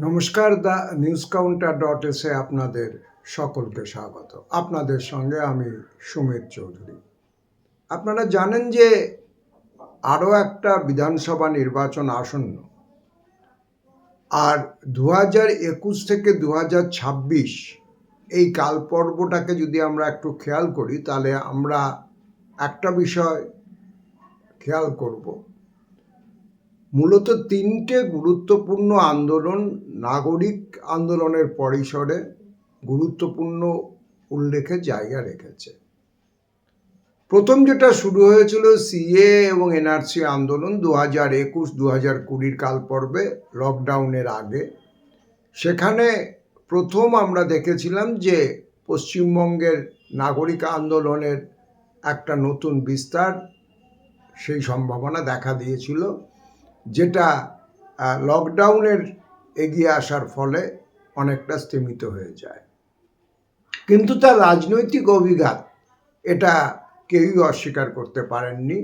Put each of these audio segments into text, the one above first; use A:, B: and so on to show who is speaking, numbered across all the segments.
A: নমস্কার, the news counter .এসে আপনাদের সকলকে স্বাগত। আপনাদের সঙ্গে আমি সুমিত চৌধুরী। আপনারা জানেন যে আরও একটা বিধানসভা নির্বাচন আসন্ন, আর 2021 থেকে 2026 এই কালপর্বটাকে যদি আমরা একটু খেয়াল করি, তাহলে আমরা একটা বিষয় খেয়াল করব। মূলত তিনটে গুরুত্বপূর্ণ আন্দোলন নাগরিক আন্দোলনের পরিসরে গুরুত্বপূর্ণ উল্লেখের জায়গা রেখেছে। প্রথম যেটা শুরু হয়েছিল সিএ এবং এনআরসি আন্দোলন 2021-2020 কালপর্বে, লকডাউনের আগে। সেখানে প্রথম আমরা দেখেছিলাম যে পশ্চিমবঙ্গের নাগরিক আন্দোলনের একটা নতুন বিস্তার, সেই সম্ভাবনা দেখা দিয়েছিল, যেটা লকডাউনের এগিয়ে আসার ফলে অনেকটা স্তীমিত হয়ে যায়। কিন্তু তার রাজনৈতিক অভিঘাত এটা কেউই অস্বীকার করতে পারেননি।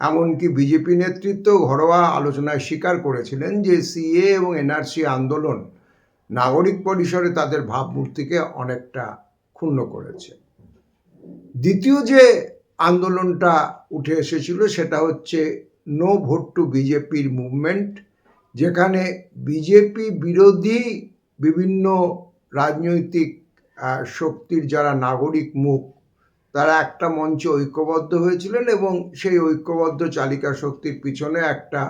A: এমনকি বিজেপি নেতৃত্ব ঘরোয়া আলোচনায় স্বীকার করেছিলেন যে সিএ এবং এনআরসি আন্দোলন নাগরিক পরিসরে তাদের ভাবমূর্তিকে অনেকটা ক্ষুণ্ণ করেছে। দ্বিতীয় যে আন্দোলনটা উঠে এসেছিল সেটা হচ্ছে নো ভোট টু বিজেপির মুভমেন্ট, যেখানে বিজেপি বিরোধী বিভিন্ন রাজনৈতিক শক্তির যারা নাগরিক মুখ, তারা একটা মঞ্চে ঐক্যবদ্ধ হয়েছিলেন এবং সেই ঐক্যবদ্ধ চালিকা শক্তির পিছনে একটা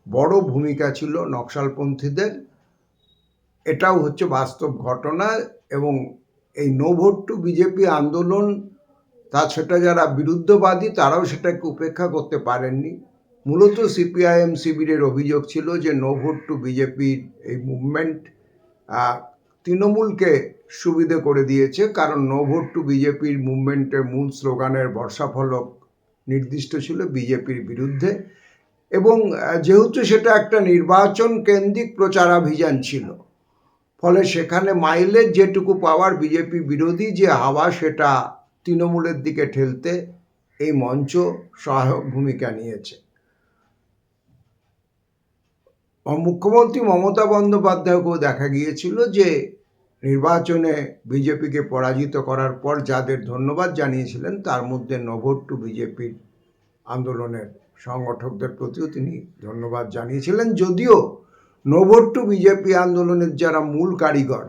A: বড় ভূমিকা ছিল নকশালপন্থীদের। এটাও হচ্ছে বাস্তব ঘটনা। এবং এই নো ভোট টু বিজেপি আন্দোলন, সেটা যারা বিরুদ্ধবাদী তারাও সেটাকে উপেক্ষা করতে পারেননি। মূলত সিপিআইএম শিবিরের অভিযোগ ছিল যে নো ভোট টু বিজেপির এই মুভমেন্ট তৃণমূলকে সুবিধে করে দিয়েছে, কারণ নো ভোট টু বিজেপির মুভমেন্টের মূল স্লোগানের বর্ষাফলক নির্দিষ্ট ছিল বিজেপির বিরুদ্ধে। এবং যেহেতু সেটা একটা নির্বাচন কেন্দ্রিক প্রচারাভিযান ছিল, ফলে সেখানে মাইলেজ যেটুকু পাওয়ার বিজেপি বিরোধী যে হাওয়া, সেটা তৃণমূলের দিকে ঠেলতে এই মঞ্চ সহায়ক ভূমিকা নিয়েছে। মুখ্যমন্ত্রী মমতা বন্দ্যোপাধ্যায়কেও দেখা গিয়েছিল যে নির্বাচনে বিজেপিকে পরাজিত করার পর যাদের ধন্যবাদ জানিয়েছিলেন, তার মধ্যে নো ভোট টু বিজেপির আন্দোলনের সংগঠকদের প্রতিও তিনি ধন্যবাদ জানিয়েছিলেন। যদিও নো ভোট টু বিজেপি আন্দোলনের যারা মূল কারিগর,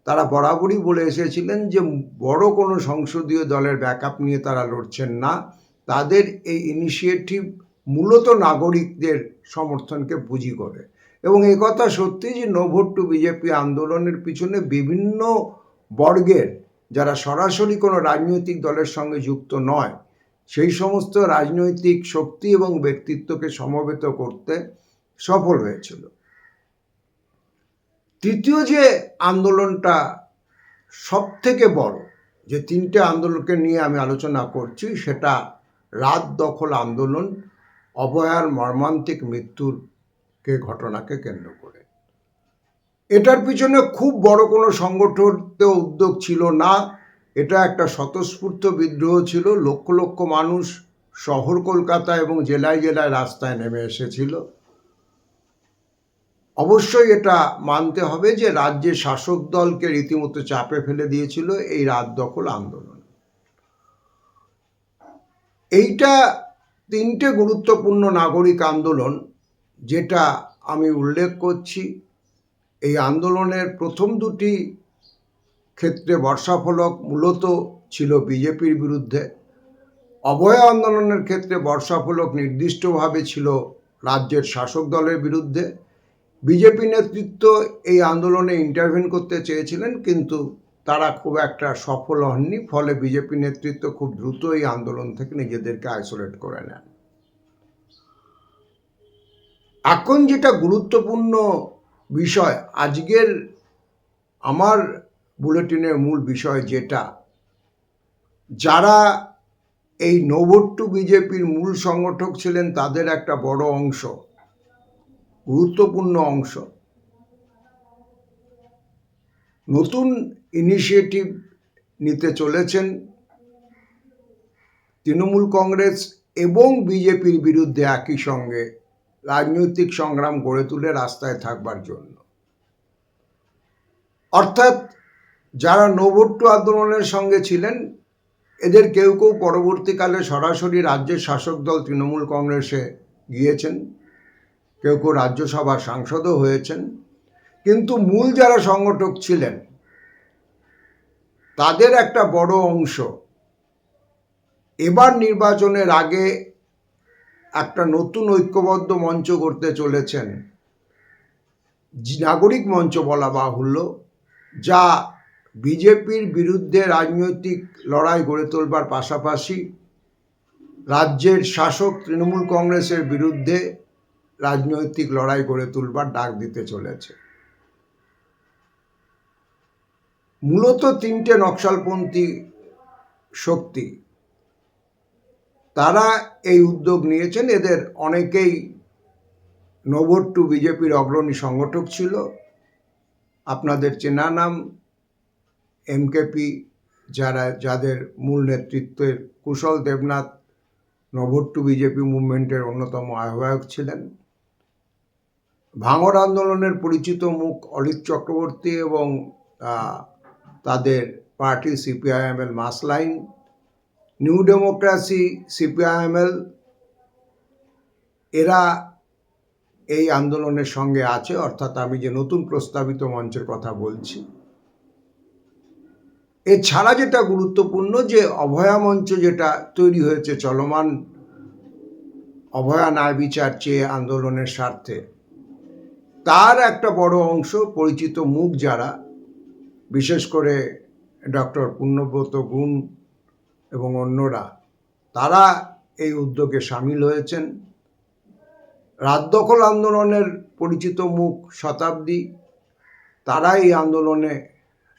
A: তারা বরাবরই বলে এসেছিলেন যে বড় কোনো সংসদীয় দলের ব্যাকআপ নিয়ে তারা লড়ছেন না। তাদের এই ইনিশিয়েটিভ মূলত নাগরিকদের সমর্থনকে পুঁজি করে। এবং এই কথা সত্যি যে নো ভোট টু বিজেপি আন্দোলনের পিছনে বিভিন্ন বর্গের, যারা সরাসরি কোনো রাজনৈতিক দলের সঙ্গে যুক্ত নয়, সেই সমস্ত রাজনৈতিক শক্তি এবং ব্যক্তিত্বকে সমবেত করতে সফল হয়েছিল। তৃতীয় যে আন্দোলনটা সব থেকে বড়, যে তিনটে আন্দোলনকে নিয়ে আমি আলোচনা করছি, সেটা রাত দখল আন্দোলন, অভয়ার মর্মান্তিক মৃত্যুর ঘটনাকে কেন্দ্র করে। এটার পিছনে খুব বড় কোনো সংগঠিত উদ্যোগ ছিল না। এটা একটা স্বতঃস্ফূর্ত বিদ্রোহ ছিল। লক্ষ লক্ষ মানুষ শহর কলকাতা এবং জেলায় জেলায় রাস্তায় নেমে এসেছিল। অবশ্যই এটা মানতে হবে যে রাজ্যের শাসক দলকে রীতিমতো চাপে ফেলে দিয়েছিল এই রাত দখল আন্দোলন। এইটা তিনটে গুরুত্বপূর্ণ নাগরিক আন্দোলন যেটা আমি উল্লেখ করছি। এই আন্দোলনের প্রথম দুটি ক্ষেত্রে বর্ষাফলক মূলত ছিল বিজেপির বিরুদ্ধে। অভয়া আন্দোলনের ক্ষেত্রে বর্ষাফলক নির্দিষ্টভাবে ছিল রাজ্যের শাসক দলের বিরুদ্ধে। বিজেপি নেতৃত্ব এই আন্দোলনে ইন্টারভেন করতে চেয়েছিলেন, কিন্তু তারা খুব একটা সফল হননি। ফলে বিজেপি নেতৃত্ব খুব দ্রুত এই আন্দোলন থেকে নিজেদেরকে আইসোলেট করে নেন। এখন যেটা গুরুত্বপূর্ণ বিষয়, আজকের আমার বুলেটিনের মূল বিষয়, যেটা যারা এই নো ভোট টু বিজেপির মূল সংগঠক ছিলেন, তাদের একটা বড় অংশ, গুরুত্বপূর্ণ অংশ, নতুন ইনিশিয়েটিভ নিতে চলেছেন তৃণমূল কংগ্রেস এবং বিজেপির বিরুদ্ধে একই সঙ্গে রাজনৈতিক সংগ্রাম গড়ে তুলে রাস্তায় থাকবার জন্য। অর্থাৎ যারা নো ভোট টু আন্দোলনের সঙ্গে ছিলেন এদের কেউ কেউ পরবর্তীকালে সরাসরি রাজ্যের শাসক দল তৃণমূল কংগ্রেসে গিয়েছেন, কেউ কেউ রাজ্যসভার সাংসদও হয়েছেন। কিন্তু মূল যারা সংগঠক ছিলেন তাদের একটা বড় অংশ এবার নির্বাচনের আগে একটা নতুন ঐক্যবদ্ধ মঞ্চ করতে চলেছেন, নাগরিক মঞ্চ বলা বাহুল্য, যা বিজেপির বিরুদ্ধে রাজনৈতিক লড়াই গড়ে তোলবার পাশাপাশি রাজ্যের শাসক তৃণমূল কংগ্রেসের বিরুদ্ধে রাজনৈতিক লড়াই গড়ে তুলবার ডাক দিতে চলেছে। মূলত তিনটে নকশালপন্থী শক্তি তারা এই উদ্যোগ নিয়েছেন। এদের অনেকেই নো ভোট টু বিজেপির অগ্রণী সংগঠক ছিল। আপনাদের চেনা নাম এমকেপি, যাদের মূল নেতৃত্বের Kushal Debnath no vote to BJP মুভমেন্টের অন্যতম আহ্বায়ক ছিলেন। ভাঙড় আন্দোলনের পরিচিত মুখ অলিক চক্রবর্তী এবং তাদের party CPIML Mass Line, New Democracy CPIML, এরা এই আন্দোলনের সঙ্গে আছে। অর্থাৎ আমি যে নতুন প্রস্তাবিত মঞ্চের কথা বলছি, এছাড়া যেটা গুরুত্বপূর্ণ যে অভয়া মঞ্চ যেটা তৈরি হয়েছে চলমান অভয়া ন্যায় বিচার চেয়ে আন্দোলনের স্বার্থে, তার একটা বড় অংশ পরিচিত মুখ যারা, বিশেষ করে ডক্টর পূর্ণব্রত গুণ এবং অন্যরা, তারা এই উদ্যোগে সামিল হয়েছেন। রাত দখল আন্দোলনের পরিচিত মুখ শতাব্দী, তারা এই আন্দোলনে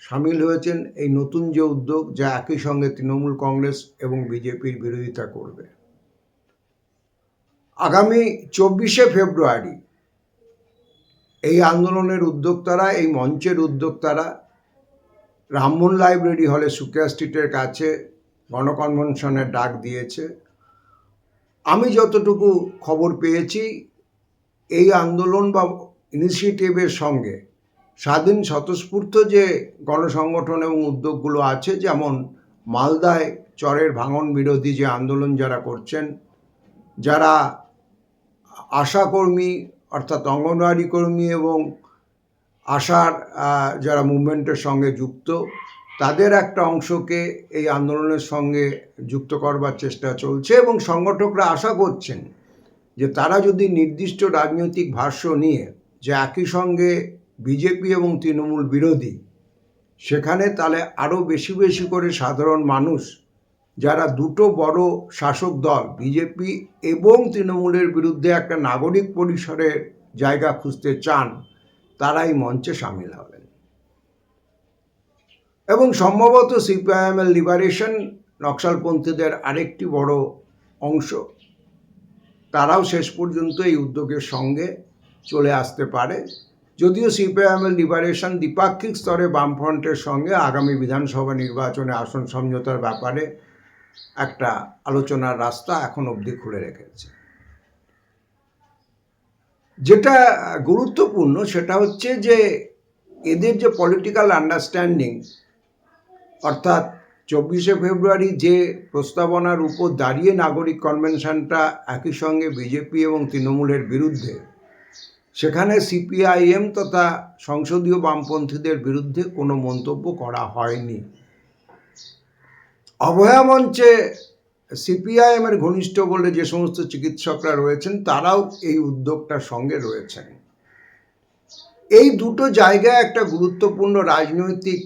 A: সামিল হয়েছেন। এই নতুন যে উদ্যোগ, যা একই সঙ্গে তৃণমূল কংগ্রেস এবং বিজেপির বিরোধিতা করবে। আগামী 24শে ফেব্রুয়ারি এই আন্দোলনের উদ্যোক্তারা, এই মঞ্চের উদ্যোক্তারা রামমোহন লাইব্রেরি হলে সুকিয়া স্ট্রিটের কাছে গণকনভেনশনের ডাক দিয়েছে। আমি যতটুকু খবর পেয়েছি, এই আন্দোলন বা ইনিশিয়েটিভের সঙ্গে স্বাধীন স্বতঃস্ফূর্ত যে গণসংগঠন এবং উদ্যোগগুলো আছে, যেমন মালদায় চরের ভাঙন বিরোধী যে আন্দোলন যারা করছেন, যারা আশাকর্মী অর্থাৎ অঙ্গনওয়াড়ি কর্মী এবং আশার যারা মুভমেন্টের সঙ্গে যুক্ত, তাদের একটা অংশকে এই আন্দোলনের সঙ্গে যুক্ত করবার চেষ্টা চলছে। এবং সংগঠকরা আশা করছেন যে তারা যদি নির্দিষ্ট রাজনৈতিক ভাষ্য নিয়ে, যে একই সঙ্গে বিজেপি এবং তৃণমূল বিরোধী, সেখানে তাহলে আরও বেশি বেশি করে সাধারণ মানুষ যারা দুটো বড় শাসক দল বিজেপি এবং তৃণমূলের বিরুদ্ধে একটা নাগরিক পরিসরের জায়গা খুঁজতে চান, তারাই মঞ্চে সামিল হবেন। এবং সম্ভবত সিপিআইএমএল লিবারেশন, নকশালপন্থীদের আরেকটি বড় অংশ, তারাও শেষ পর্যন্ত এই উদ্যোগের সঙ্গে চলে আসতে পারে। যদিও সিপিআইএমএল লিবারেশন দ্বিপাক্ষিক স্তরে বামফ্রন্টের সঙ্গে আগামী বিধানসভা নির্বাচনে আসন সমঝোতার ব্যাপারে একটা আলোচনার রাস্তা এখন অবধি খুলে রেখেছে। যেটা গুরুত্বপূর্ণ সেটা হচ্ছে যে এদের যে পলিটিক্যাল আন্ডারস্ট্যান্ডিং, অর্থাৎ 24শে ফেব্রুয়ারি যে প্রস্তাবনার উপর দাঁড়িয়ে নাগরিক কনভেনশনটা একই সঙ্গে বিজেপি এবং তৃণমূলের বিরুদ্ধে, সেখানে সিপিআইএম তথা সংসদীয় বামপন্থীদের বিরুদ্ধে কোনো মন্তব্য করা হয়নি। অভয়া মঞ্চে সিপিআইএমের ঘনিষ্ঠ বলে যে সমস্ত চিকিৎসকরা রয়েছেন, তারাও এই উদ্যোগটার সঙ্গে রয়েছেন। এই দুটো জায়গায় একটা গুরুত্বপূর্ণ রাজনৈতিক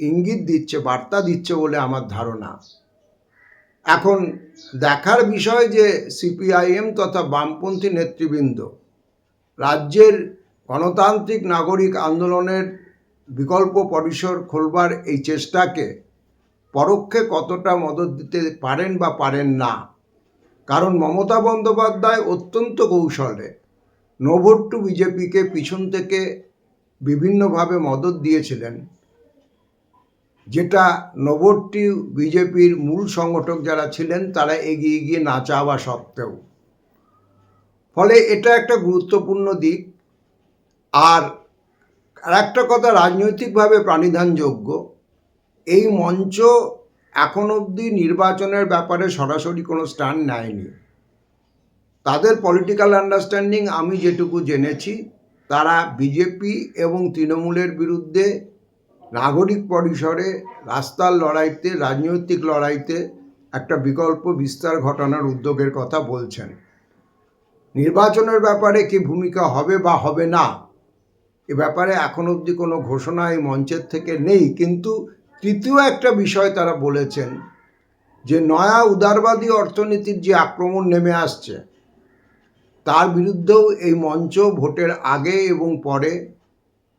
A: ইঙ্গিত দিচ্ছে, বার্তা দিচ্ছে বলে আমার ধারণা। এখন দেখার বিষয় যে সিপিআইএম তথা বামপন্থী নেতৃবৃন্দ রাজ্যের গণতান্ত্রিক নাগরিক আন্দোলনের বিকল্প পরিসর খোলবার এই চেষ্টাকে পরোক্ষে কতটা মদত দিতে পারেন বা পারেন না। কারণ মমতা বন্দ্যোপাধ্যায় অত্যন্ত কৌশলে নো ভোট টু বিজেপিকে পিছন থেকে বিভিন্নভাবে মদত দিয়েছিলেন, যেটা নো ভোট টু বিজেপির মূল সংগঠক যারা ছিলেন তারা এগিয়ে গিয়ে না চাওয়া সত্ত্বেও। ফলে এটা একটা গুরুত্বপূর্ণ দিক। আর আর একটা কথা রাজনৈতিকভাবে প্রাণিধানযোগ্য, এই মঞ্চ এখন অবধি নির্বাচনের ব্যাপারে সরাসরি কোনো স্ট্যান্ড নেয়নি। তাদের পলিটিক্যাল আন্ডারস্ট্যান্ডিং আমি যেটুকু জেনেছি, তারা বিজেপি এবং তৃণমূলের বিরুদ্ধে নাগরিক পরিসরে রাস্তার লড়াইতে, রাজনৈতিক লড়াইতে একটা বিকল্প বিস্তার ঘটানোর উদ্যোগের কথা বলছেন। নির্বাচনের ব্যাপারে কি ভূমিকা হবে বা হবে না, এ ব্যাপারে এখন অবধি কোনো ঘোষণা এই মঞ্চের থেকে নেই। কিন্তু তৃতীয় একটা বিষয় তারা বলেছেন যে নয়া উদারবাদী অর্থনীতির যে আক্রমণ নেমে আসছে, তার বিরুদ্ধেও এই মঞ্চ ভোটের আগে এবং পরে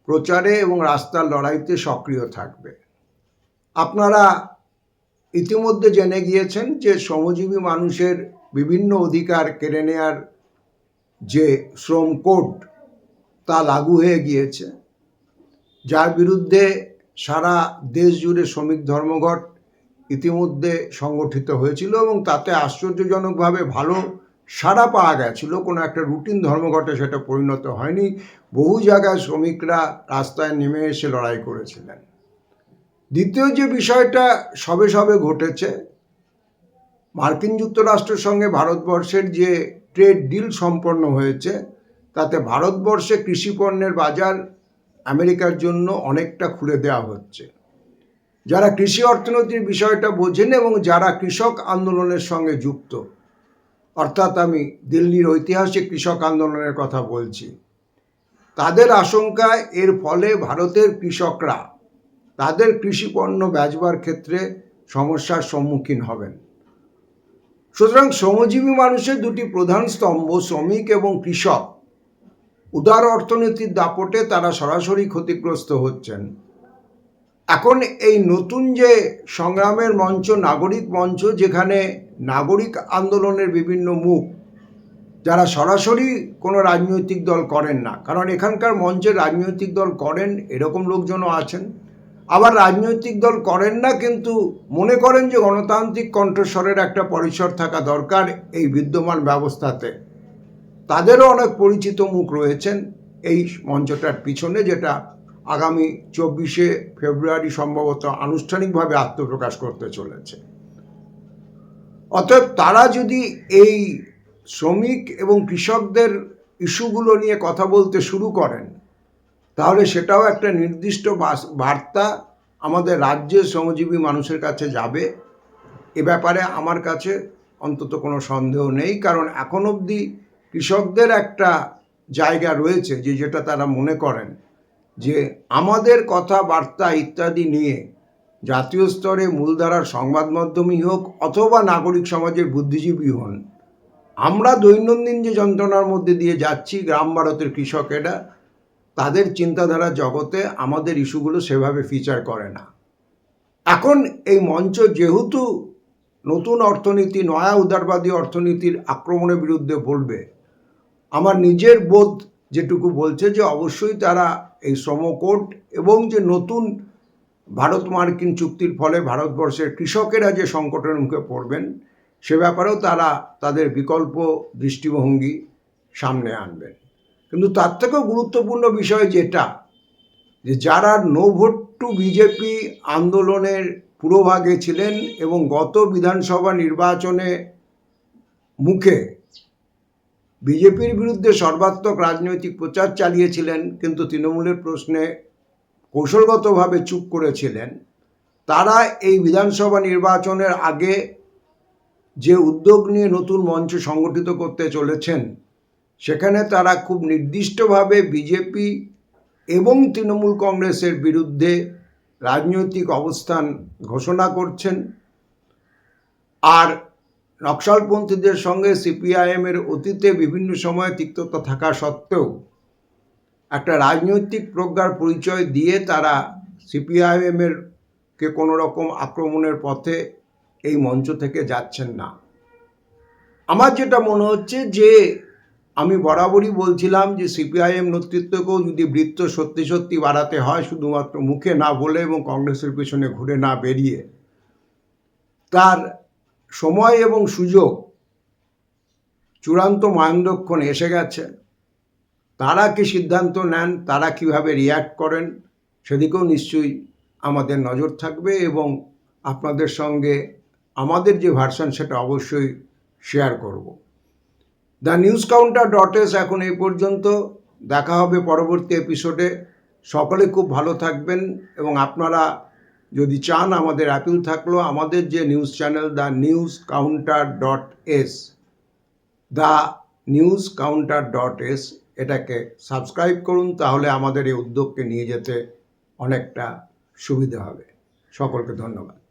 A: প্রচারে এবং রাস্তার লড়াইতে সক্রিয় থাকবে। আপনারা ইতিমধ্যে জেনে গিয়েছেন যে শ্রমজীবী মানুষের বিভিন্ন অধিকার কেড়ে নেওয়ার যে শ্রম কোড, তা লাগু হয়ে গিয়েছে, যার বিরুদ্ধে সারা দেশ জুড়ে শ্রমিক ধর্মঘট ইতিমধ্যে সংগঠিত হয়েছিল এবং তাতে আশ্চর্যজনকভাবে ভালো সাড়া পাওয়া গেছিল। কোনো একটা রুটিন ধর্মঘটে সেটা পরিণত হয়নি। বহু জায়গায় শ্রমিকরা রাস্তায় নেমে এসে লড়াই করেছিলেন। দ্বিতীয় যে বিষয়টা সবে সবে ঘটেছে, মার্কিন যুক্তরাষ্ট্রের সঙ্গে ভারতবর্ষের যে ট্রেড ডিল সম্পন্ন হয়েছে, তাতে ভারতবর্ষে কৃষিপণ্যের বাজার আমেরিকার জন্য অনেকটা খুলে দেওয়া হচ্ছে। যারা কৃষি অর্থনীতির বিষয়টা বোঝেন এবং যারা কৃষক আন্দোলনের সঙ্গে যুক্ত, অর্থাৎ আমি দিল্লির ঐতিহাসিক কৃষক আন্দোলনের কথা বলছি, তাদের আশঙ্কা এর ফলে ভারতের কৃষকরা তাদের কৃষিপণ্য বেচবার ক্ষেত্রে সমস্যার সম্মুখীন হবেন। সুতরাং শ্রমজীবী মানুষের দুটি প্রধান স্তম্ভ শ্রমিক এবং কৃষক, উদার অর্থনীতির দাপটে তারা সরাসরি ক্ষতিগ্রস্ত হচ্ছেন। এখন এই নতুন যে সংগ্রামের মঞ্চ, নাগরিক মঞ্চ, যেখানে নাগরিক আন্দোলনের বিভিন্ন মুখ, যারা সরাসরি কোনো রাজনৈতিক দল করেন না, কারণ এখানকার মঞ্চে রাজনৈতিক দল করেন এরকম লোকজনও আছেন, আবার রাজনৈতিক দল করেন না কিন্তু মনে করেন যে গণতান্ত্রিক কণ্ঠস্বরের একটা পরিসর থাকা দরকার এই বিদ্যমান ব্যবস্থাতে, তাদেরও অনেক পরিচিত মুখ রয়েছেন এই মঞ্চটার পিছনে, যেটা আগামী 24শে ফেব্রুয়ারি সম্ভবত আনুষ্ঠানিকভাবে আত্মপ্রকাশ করতে চলেছে। অতএব তারা যদি এই শ্রমিক এবং কৃষকদের ইস্যুগুলো নিয়ে কথা বলতে শুরু করেন, তাহলে সেটাও একটা নির্দিষ্ট বার্তা আমাদের রাজ্যের শ্রমজীবী মানুষের কাছে যাবে। এ ব্যাপারে আমার কাছে অন্তত কোনো সন্দেহ নেই, কারণ এখন অবধি কৃষকদের একটা জায়গা রয়েছে যেটা তারা মনে করেন যে আমাদের কথাবার্তা ইত্যাদি নিয়ে জাতীয় স্তরে মূলধারার সংবাদ মাধ্যমই হোক অথবা নাগরিক সমাজের বুদ্ধিজীবী হন, আমরা দৈনন্দিন যে যন্ত্রণার মধ্যে দিয়ে যাচ্ছি গ্রাম ভারতের কৃষকেরা, তাদের চিন্তাধারা জগতে আমাদের ইস্যুগুলো সেভাবে ফিচার করে না। এখন এই মঞ্চ যেহেতু নতুন অর্থনীতি, নয়া উদারবাদী অর্থনীতির আক্রমণের বিরুদ্ধে বলবে, আমার নিজের বোধ যেটুকু বলছে যে অবশ্যই তারা এই শ্রম কোড এবং যে নতুন ভারত মার্কিন চুক্তির ফলে ভারতবর্ষের কৃষকেরা যে সংকটের মুখে পড়বেন, সে ব্যাপারেও তারা তাদের বিকল্প দৃষ্টিভঙ্গি সামনে আনবেন। কিন্তু তার থেকেও গুরুত্বপূর্ণ বিষয় যেটা, যে যারা নো ভোট টু বিজেপি আন্দোলনের পুরোভাগে ছিলেন এবং গত বিধানসভা নির্বাচনে মুখে বিজেপির বিরুদ্ধে সর্বাত্মক রাজনৈতিক প্রচার চালিয়েছিলেন কিন্তু তৃণমূলের প্রশ্নে কৌশলগতভাবে চুপ করেছিলেন, তারা এই বিধানসভা নির্বাচনের আগে যে উদ্যোগ নিয়ে নতুন মঞ্চ সংগঠিত করতে চলেছেন, সেখানে তারা খুব নির্দিষ্টভাবে বিজেপি এবং তৃণমূল কংগ্রেসের বিরুদ্ধে রাজনৈতিক অবস্থান ঘোষণা করছেন। আর নকশালপন্থীদের সঙ্গে সিপিআইএমের অতীতে বিভিন্ন সময় তিক্ততা থাকা সত্ত্বেও একটা রাজনৈতিক প্রজ্ঞার পরিচয় দিয়ে তারা সিপিআইএমের কে কোনো রকম আক্রমণের পথে এই মঞ্চ থেকে যাচ্ছেন না। আমার যেটা মনে হচ্ছে যে আমি বরাবরই বলছিলাম যে সিপিআইএম নেতৃত্বকেও যদি বৃত্ত সত্যি সত্যি বাড়াতে হয়, শুধুমাত্র মুখে না বলে এবং কংগ্রেসের পেছনে ঘুরে না বেরিয়ে, তার সময় এবং সুযোগ চূড়ান্ত মাহেন্দ্রক্ষণ এসে গেছে। তারা কি সিদ্ধান্ত নেন, তারা কিভাবে রিয়্যাক্ট করেন, সেদিকেও নিশ্চয়ই আমাদের নজর থাকবে এবং আপনাদের সঙ্গে আমাদের যে ভার্সন সেটা অবশ্যই শেয়ার করব। TheNewsCounter.is এখন এই পর্যন্ত। দেখা হবে পরবর্তী এপিসোডে। সকলে খুব ভালো থাকবেন এবং আপনারা যদি চান, আমাদের অ্যাপিল থাকলো আমাদের যে নিউজ চ্যানেল TheNewsCounter.is এটাকে সাবস্ক্রাইব করুন, তাহলে আমাদের এই উদ্যোগকে নিয়ে যেতে অনেকটা সুবিধা হবে। সকলকে ধন্যবাদ।